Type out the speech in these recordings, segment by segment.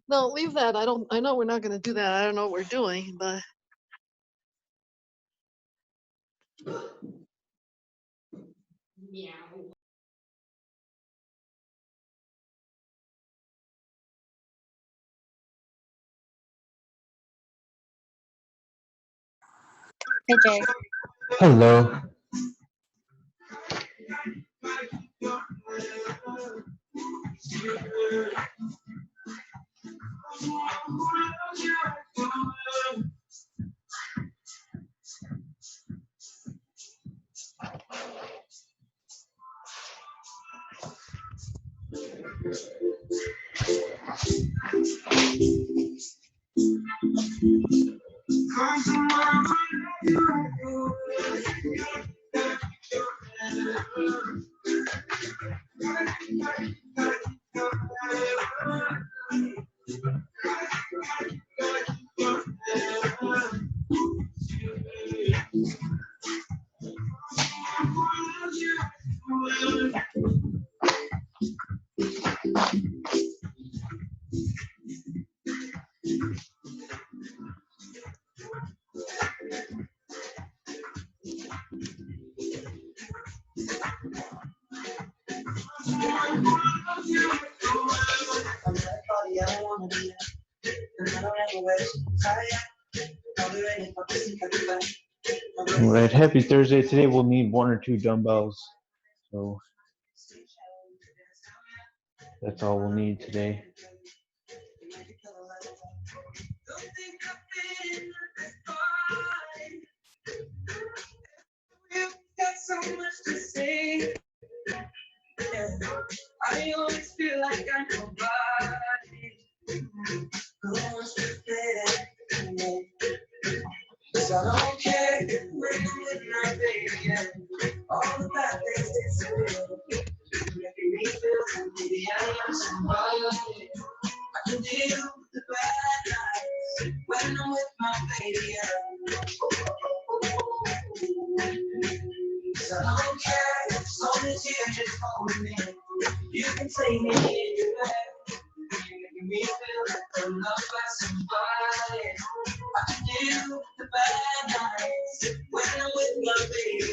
No, leave that. I know we're not going to do that. I don't know what we're doing, but. Meow. Hey, Jay. Hello. All right, happy Thursday. Today we'll need 1 or 2 dumbbells. So that's all we'll need today. I always feel like I'm nobody. Who wants to fit in? 'Cause I don't care when I'm with my baby. All the bad things they say, making me feel maybe I am somebody. I can deal with the bad nights when I'm with my baby. 'Cause I don't care as long as you just hold me. You can take me anywhere. You're making me feel like I'm loved by somebody. I can deal with the bad nights when I'm with my baby.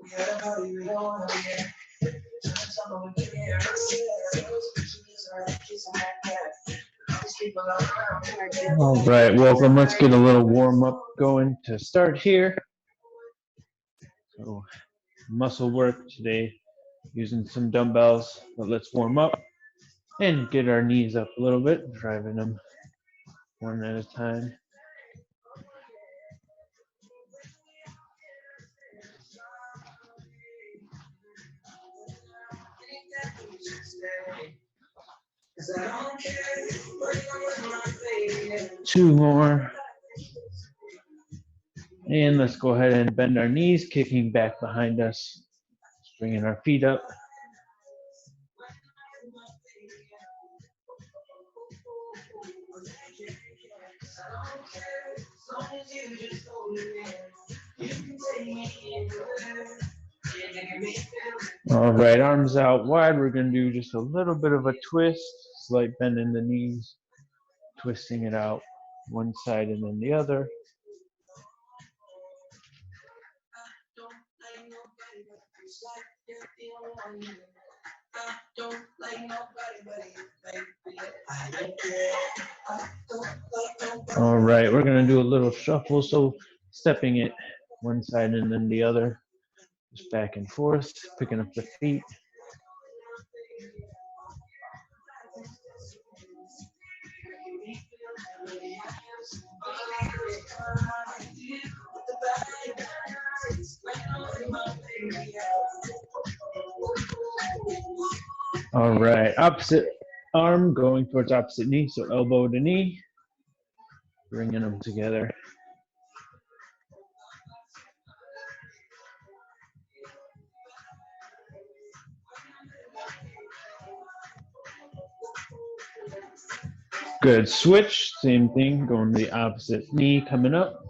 We had a party we don't wanna get. Someone we can hear ourselves. She's alright, she's on my cat. All right, welcome. Let's get a little warm up going to start here. So, muscle work today using some dumbbells, but let's warm up and get our knees up a little bit, driving them one at a time. Two more. And let's go ahead and bend our knees, kicking back behind us, bringing our feet up. All right, arms out wide. We're going to do just a little bit of a twist, slight bend in the knees, twisting it out one side and then the other. All right, we're going to do a little shuffle, so stepping it one side and then the other, just back and forth, picking up the feet. All right, opposite arm going towards opposite knee, so elbow to knee, bringing them together. Good, switch, same thing, going to the opposite knee, coming up.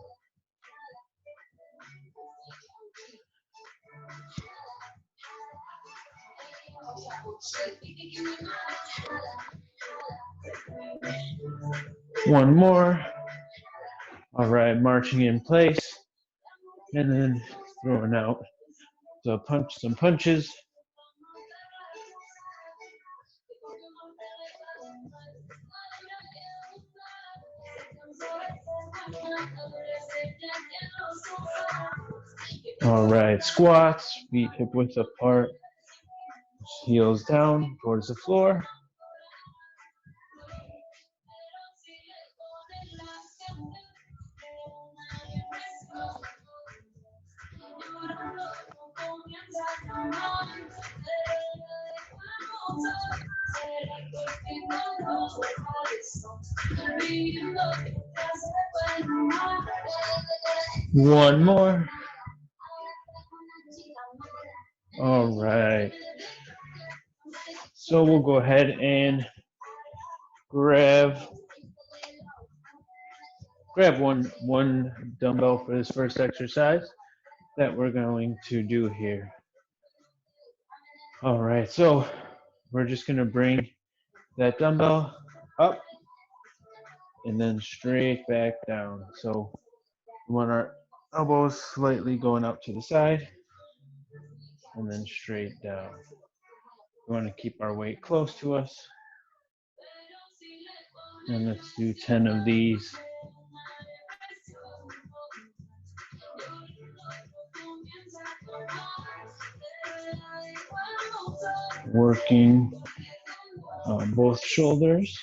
One more. All right, marching in place, and then throwing out some punches. All right, squats, feet hip width apart, heels down towards the floor. One more. All right. So we'll go ahead and grab one dumbbell for this first exercise that we're going to do here. All right, so we're just going to bring that dumbbell up and then straight back down. So we want our elbows slightly going up to the side and then straight down. We want to keep our weight close to us. And let's do 10 of these. Working both shoulders.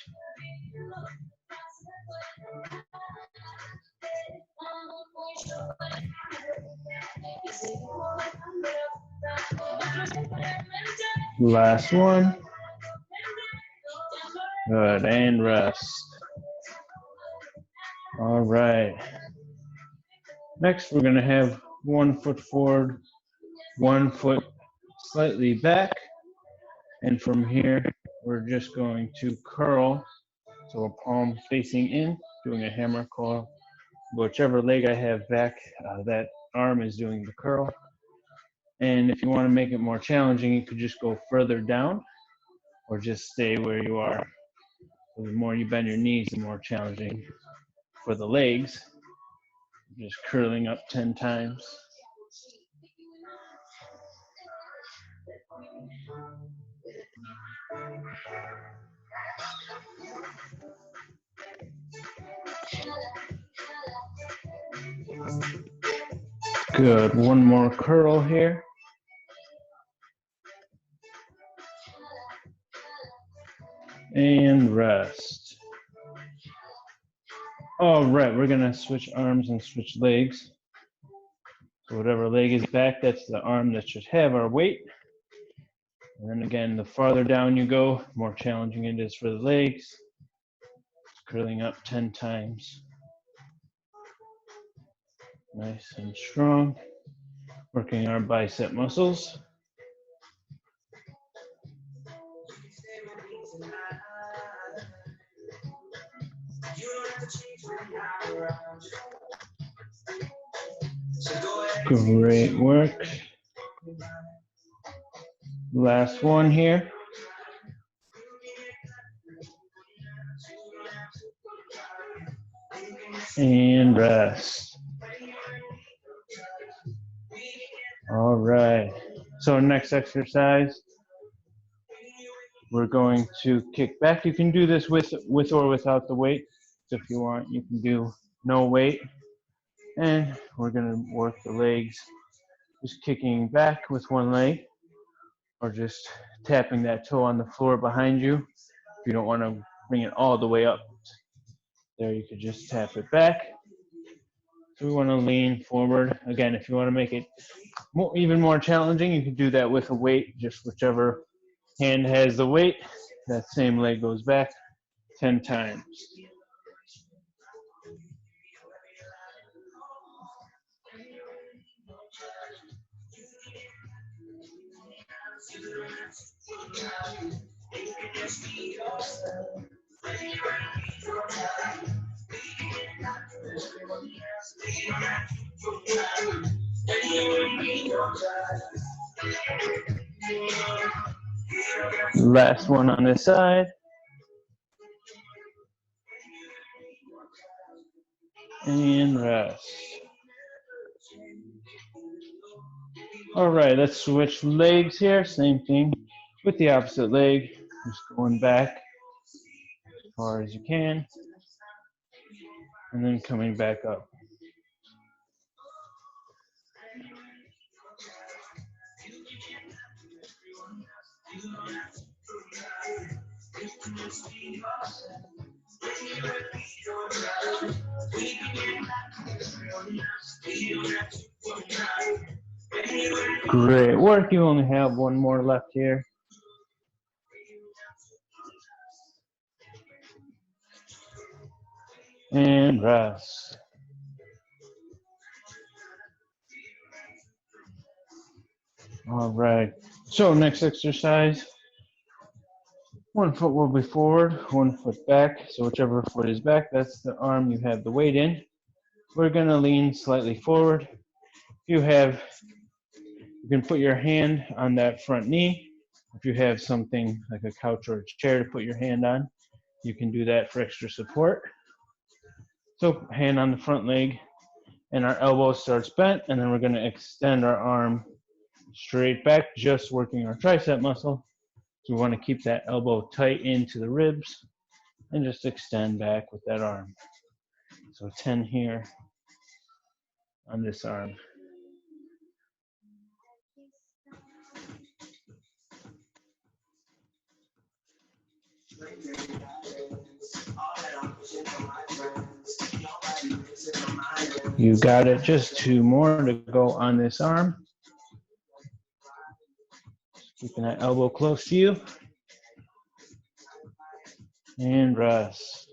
Last one. Good, and rest. All right. Next, we're going to have 1 foot forward, 1 foot slightly back. And from here, we're just going to curl. So a palm facing in, doing a hammer curl. Whichever leg I have back, that arm is doing the curl. And if you want to make it more challenging, you could just go further down or just stay where you are. So the more you bend your knees, the more challenging for the legs. Just curling up 10 times. Good, one more curl here. And rest. All right, we're gonna switch arms and switch legs. So whatever leg is back, that's the arm that should have our weight. And then again, the farther down you go, the more challenging it is for the legs. Curling up 10 times. Nice and strong. Working our bicep muscles. Great work. Last one here. And rest. All right. So next exercise, we're going to kick back. You can do this with or without the weight. So if you want, you can do no weight. And we're gonna work the legs, just kicking back with one leg, or just tapping that toe on the floor behind you. If you don't want to bring it all the way up there, you could just tap it back. So we want to lean forward. Again, if you want to make it even more challenging, you can do that with a weight, just whichever hand has the weight. That same leg goes back 10 times. Last one on this side. and rest. All right, let's switch legs here. Same thing with the opposite leg. Just going back as far as you can, and then coming back up. Great work. You only have one more left here. And rest. All right. So next exercise, 1 foot will be forward, 1 foot back. So whichever foot is back, that's the arm you have the weight in. We're gonna lean slightly forward. You can put your hand on that front knee. If you have something like a couch or a chair to put your hand on, you can do that for extra support. So hand on the front leg, and our elbow starts bent, and then we're gonna extend our arm straight back, just working our tricep muscle. So we wanna keep that elbow tight into the ribs and just extend back with that arm. So 10 here on this arm. You got it. Just 2 more to go on this arm. Keeping that elbow close to you. And rest.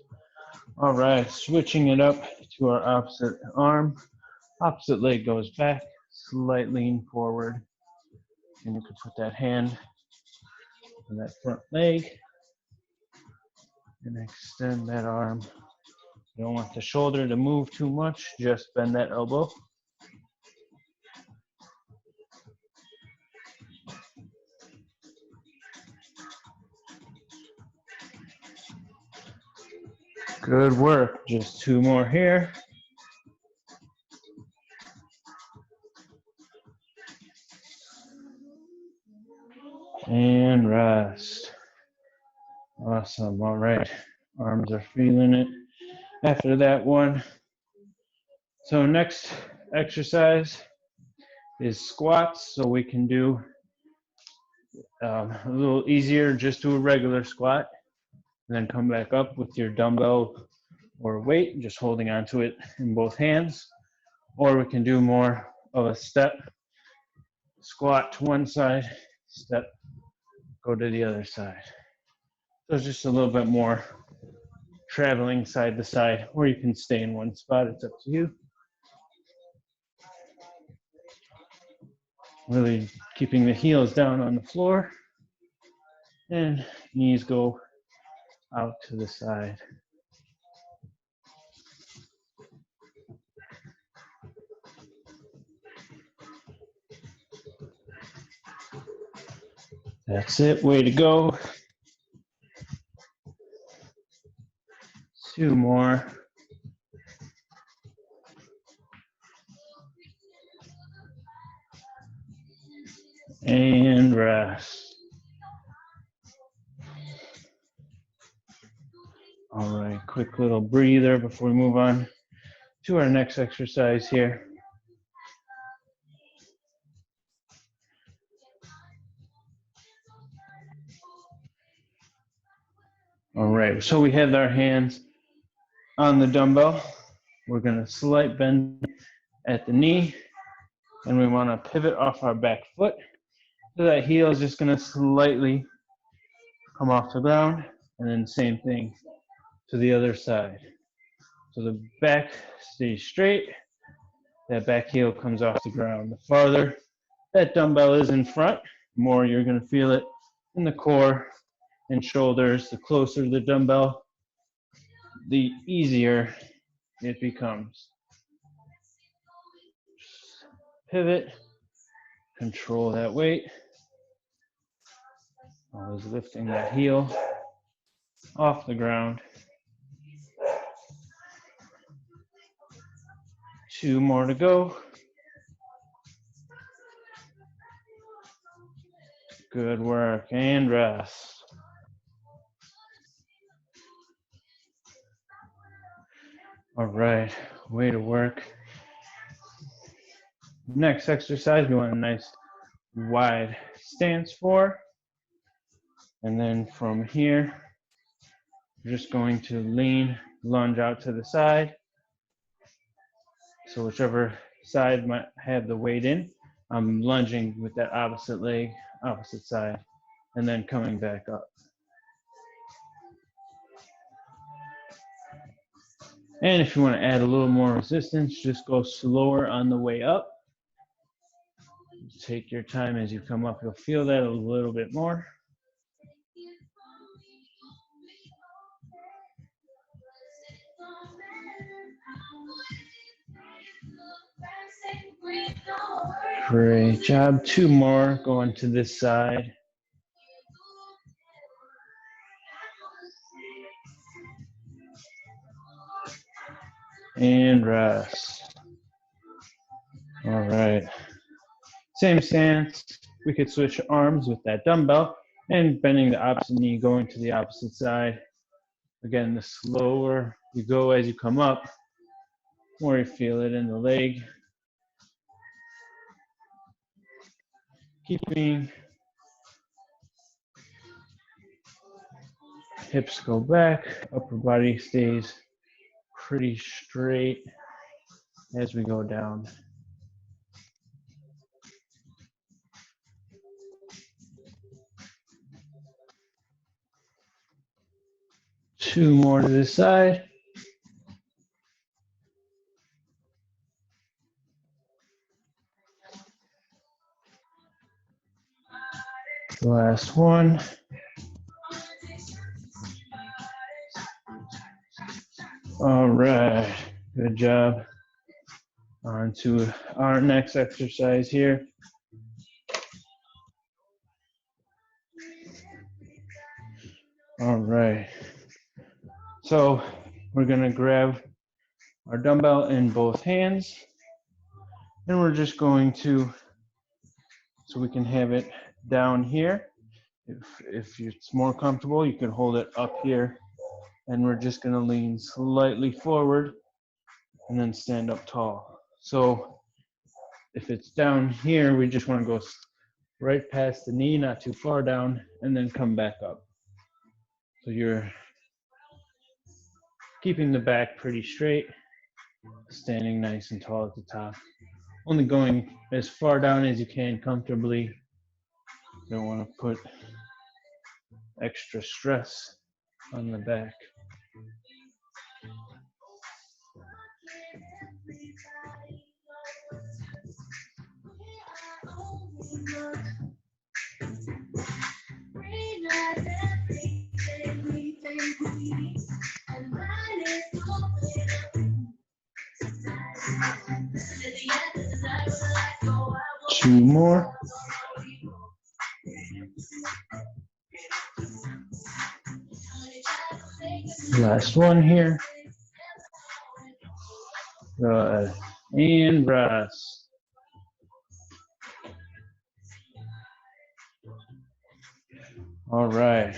All right, switching it up to our opposite arm. Opposite leg goes back, slight lean forward. And you can put that hand on that front leg and extend that arm. You don't want the shoulder to move too much, just bend that elbow. Good work. Just 2 more here. And rest. Awesome. All right. Arms are feeling it after that one. So next exercise is squats. So we can do a little easier, just do a regular squat. And then come back up with your dumbbell or weight, just holding onto it in both hands. Or we can do more of a step, squat to one side, step, go to the other side. So it's just a little bit more traveling side to side, or you can stay in one spot, it's up to you. Really keeping the heels down on the floor and knees go out to the side. That's it, way to go. 2 more. And rest. All right, quick little breather before we move on to our next exercise here. All right, so we have our hands on the dumbbell. We're gonna slight bend at the knee, and we wanna pivot off our back foot. So that heel is just gonna slightly come off the ground, and then same thing to the other side. So the back stays straight, that back heel comes off the ground. The farther that dumbbell is in front, the more you're gonna feel it in the core and shoulders. The closer the dumbbell, the easier it becomes. Just pivot, control that weight. Always lifting that heel off the ground. 2 more to go. Good work, and rest. All right, way to work. Next exercise, we want a nice wide stance for. And then from here, we're just going to lean, lunge out to the side. So whichever side might have the weight in, I'm lunging with that opposite leg, opposite side, and then coming back up. And if you want to add a little more resistance, just go slower on the way up. Take your time as you come up. You'll feel that a little bit more. Great job. 2 more going to this side. And rest. All right. Same stance. We could switch arms with that dumbbell and bending the opposite knee, going to the opposite side. Again, the slower you go as you come up, the more you feel it in the leg. Keeping hips go back, upper body stays pretty straight as we go down. Two more to this side. The last one. All right, good job. On to our next exercise here. All right, so we're gonna grab our dumbbell in both hands, and we're just going to, so we can have it down here. If it's more comfortable, you can hold it up here, and we're just gonna lean slightly forward and then stand up tall. So if it's down here, we just wanna go right past the knee, not too far down, and then come back up. So you're keeping the back pretty straight, standing nice and tall at the top. Only going as far down as you can comfortably. You don't want to put extra stress on the back. Two more. Last one here. Good. And rest. All right.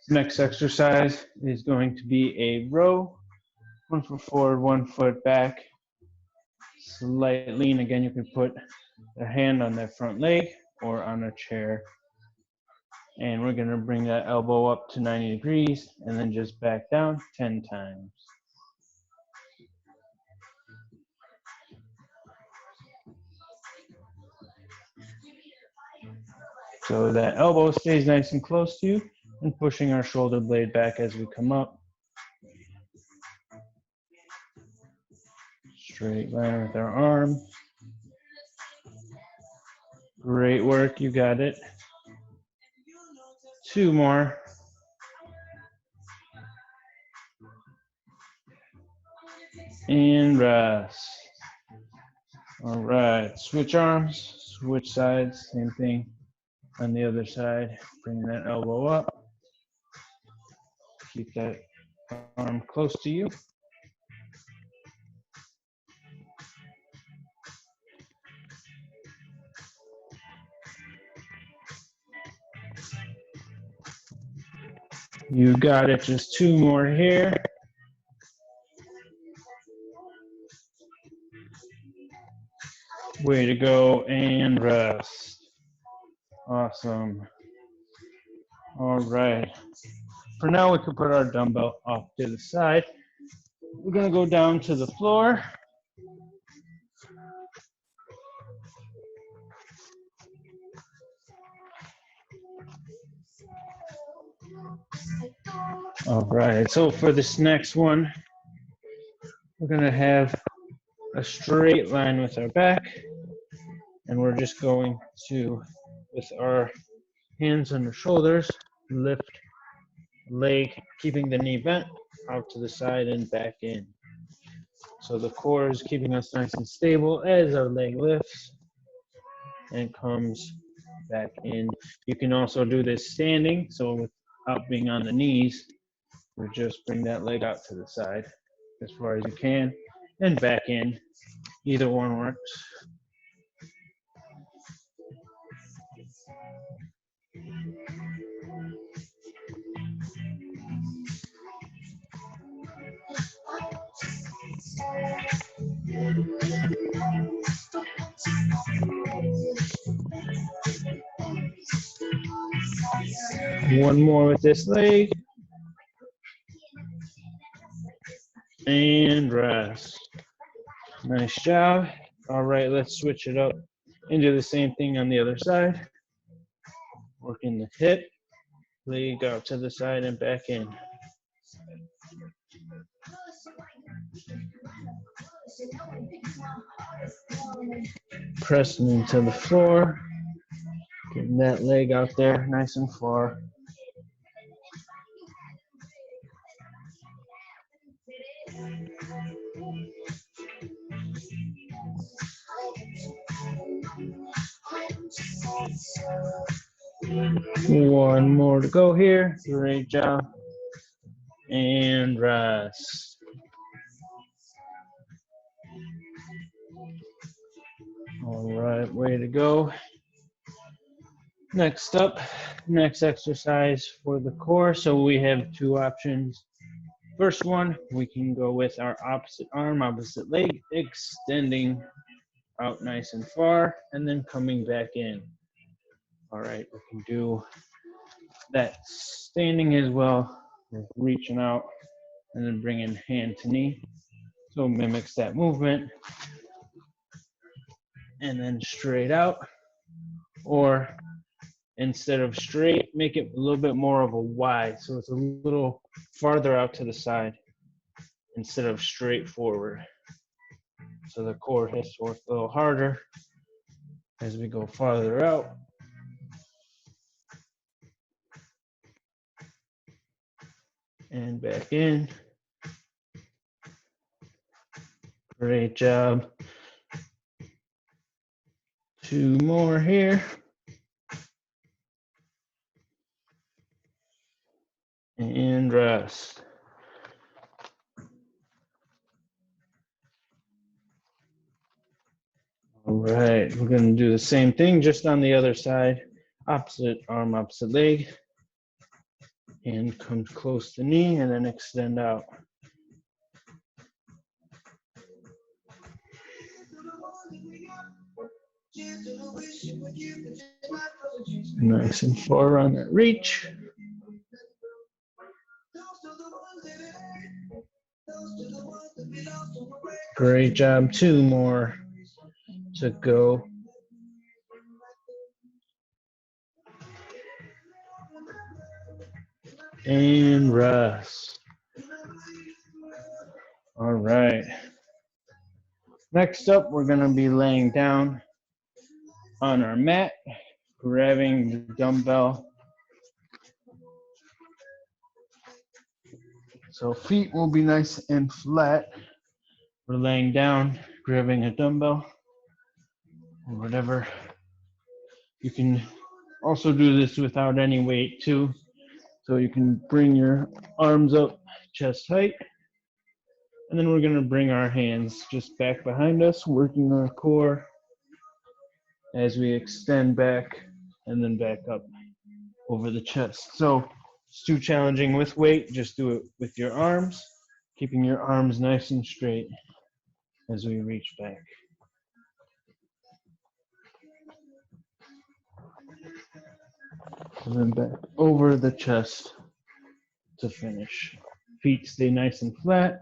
Next exercise is going to be a row. 1 foot forward, 1 foot back. Slight lean. Again, you can put a hand on that front leg or on a chair. And we're going to bring that elbow up to 90 degrees and then just back down 10 times. So that elbow stays nice and close to you, and pushing our shoulder blade back as we come up. Straight line with our arm. Great work, you got it. Two more. And rest. All right, switch arms, switch sides, same thing on the other side. Bring that elbow up. Keep that arm close to you. You got it, just 2 more here. Way to go, and rest. Awesome. All right. For now, we can put our dumbbell off to the side. We're gonna go down to the floor. All right, so for this next one, we're gonna have a straight line with our back, and we're just going to, with our hands on the shoulders, lift leg, keeping the knee bent out to the side and back in. So the core is keeping us nice and stable as our leg lifts and comes back in. You can also do this standing, so without being on the knees, we just bring that leg out to the side as far as you can and back in. Either one works. One more with this leg. And rest. Nice job. All right, let's switch it up and do the same thing on the other side. Working the hip, leg out to the side and back in. Pressing into the floor. Getting that leg out there nice and far. One more to go here. Great job. And rest. All right, way to go. Next up, next exercise for the core. So we have 2 options. First one, we can go with our opposite arm, opposite leg, extending out nice and far, and then coming back in. All right, we can do that standing as well, reaching out and then bringing hand to knee. So mimics that movement. And then straight out, or instead of straight, make it a little bit more of a Y, so it's a little farther out to the side instead of straight forward. So the core has to work a little harder as we go farther out. And back in. Great job. 2 more here. And rest. All right, we're going to do the same thing, just on the other side. Opposite arm, opposite leg. Hand comes close to knee and then extend out. Nice and far on that reach. Great job. 2 more to go. And rest. All right. Next up, we're going to be laying down on our mat, grabbing the dumbbell. So feet will be nice and flat. We're laying down, grabbing a dumbbell or whatever. You can also do this without any weight too. So you can bring your arms up chest height. And then we're going to bring our hands just back behind us, working our core as we extend back and then back up over the chest. So it's too challenging with weight, just do it with your arms, keeping your arms nice and straight as we reach back. And then back over the chest to finish. Feet stay nice and flat.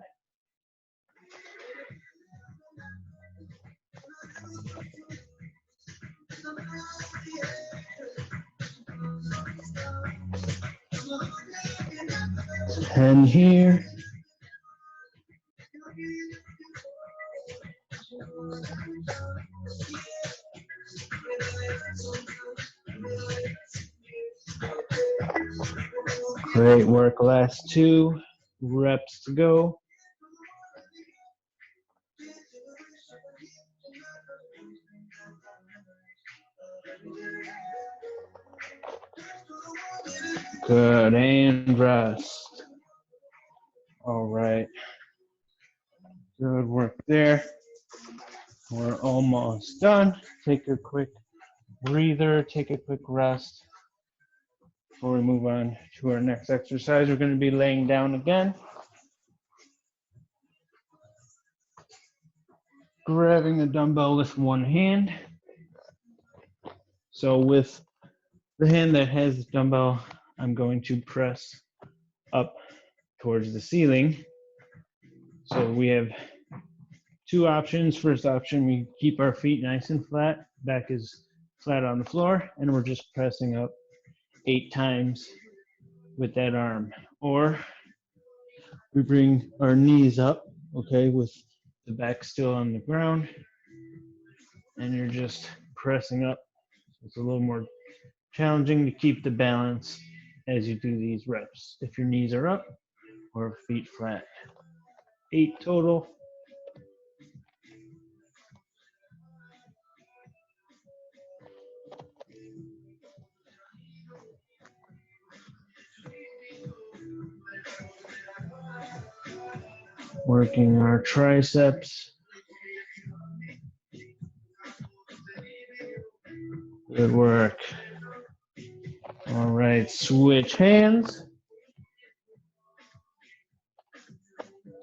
And here. Great work. Last 2 reps to go. Good, and rest. All right. Good work there. We're almost done. Take a quick breather, take a quick rest before we move on to our next exercise. We're going to be laying down again. Grabbing a dumbbell with one hand. So with the hand that has the dumbbell, I'm going to press up towards the ceiling. So we have 2 options. First option, we keep our feet nice and flat. Back is flat on the floor, and we're just pressing up 8 times with that arm. Or we bring our knees up, okay, with the back still on the ground, and you're just pressing up. It's a little more challenging to keep the balance as you do these reps. If your knees are up or feet flat. 8 total. Working our triceps. Good work. All right, switch hands.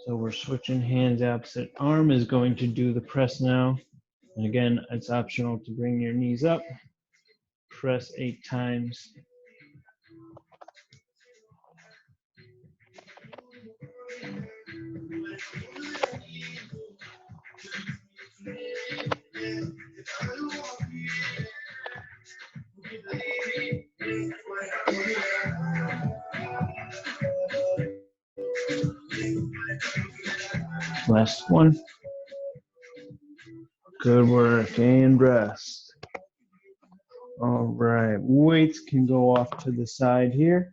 So we're switching hands. Opposite arm is going to do the press now. And again, it's optional to bring your knees up. Press 8 times. Last one. Good work, and rest. All right, weights can go off to the side here.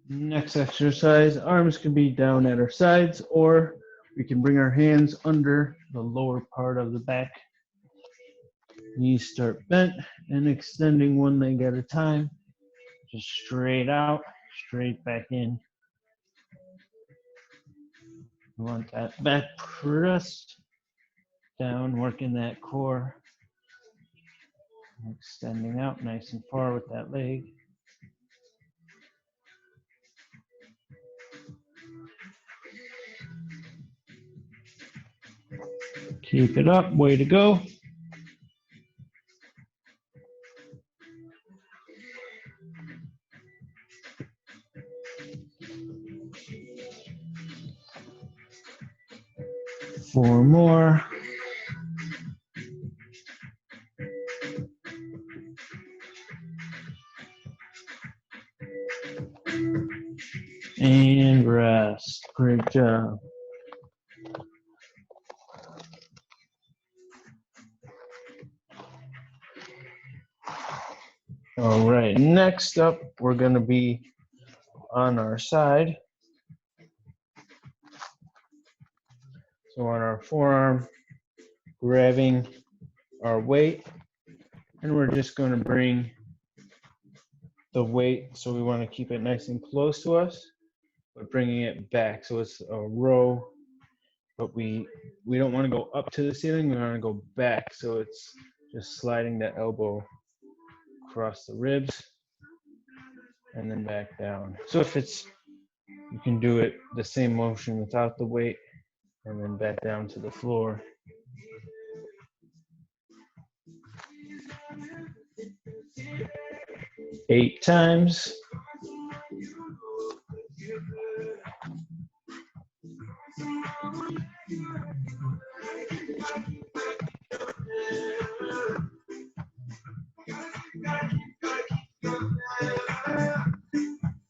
Next exercise, arms can be down at our sides, or we can bring our hands under the lower part of the back. Knees start bent and extending one leg at a time. Just straight out, straight back in. We want that back pressed down, working that core. Extending out nice and far with that leg. Keep it up, way to go. Four more. And rest. Great job. All right, next up, we're going to be on our side. So on our forearm, grabbing our weight, and we're just going to bring the weight, so we want to keep it nice and close to us, but bringing it back. So it's a row, but we don't want to go up to the ceiling, we want to go back. So it's just sliding the elbow across the ribs and then back down. So if it's, you can do it the same motion without the weight and then back down to the floor. Eight times.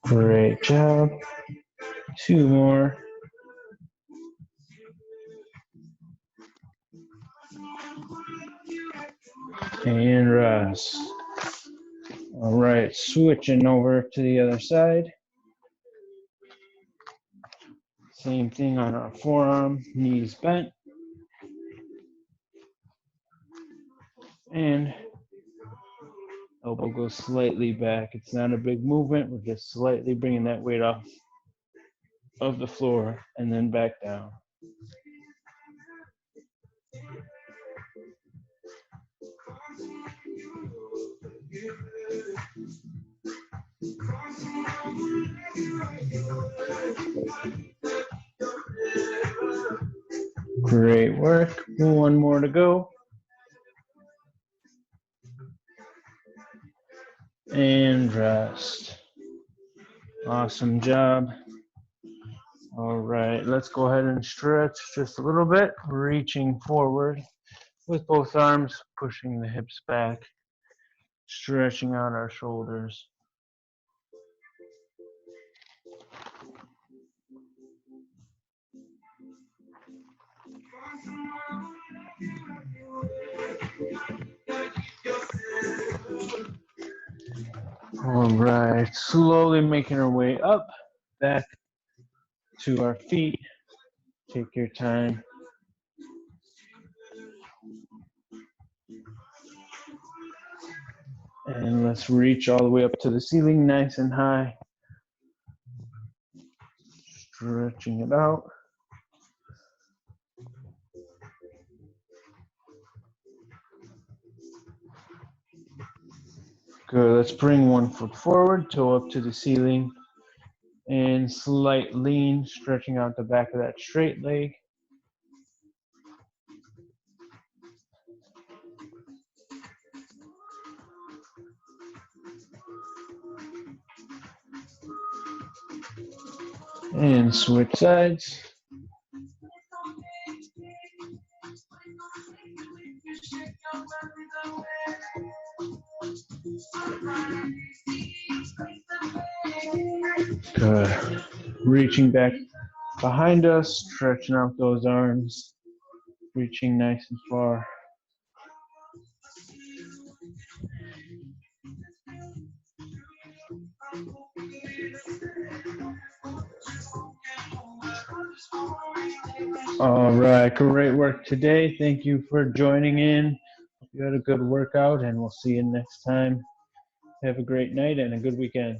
Great job. Two more. And rest. All right, switching over to the other side. Same thing on our forearm, knees bent. And elbow goes slightly back. It's not a big movement. We're just slightly bringing that weight off of the floor and then back down. Great work. One more to go. And rest. Awesome job. All right, let's go ahead and stretch just a little bit, reaching forward with both arms, pushing the hips back, stretching out our shoulders. All right, slowly making our way up, back to our feet. Take your time. And let's reach all the way up to the ceiling, nice and high. Stretching it out. Good, let's bring one foot forward, toe up to the ceiling, and slight lean, stretching out the back of that straight leg. And switch sides. Good. Reaching back behind us, stretching out those arms, reaching nice and far. All right, great work today. Thank you for joining in. Hope you had a good workout, and we'll see you next time. Have a great night and a good weekend.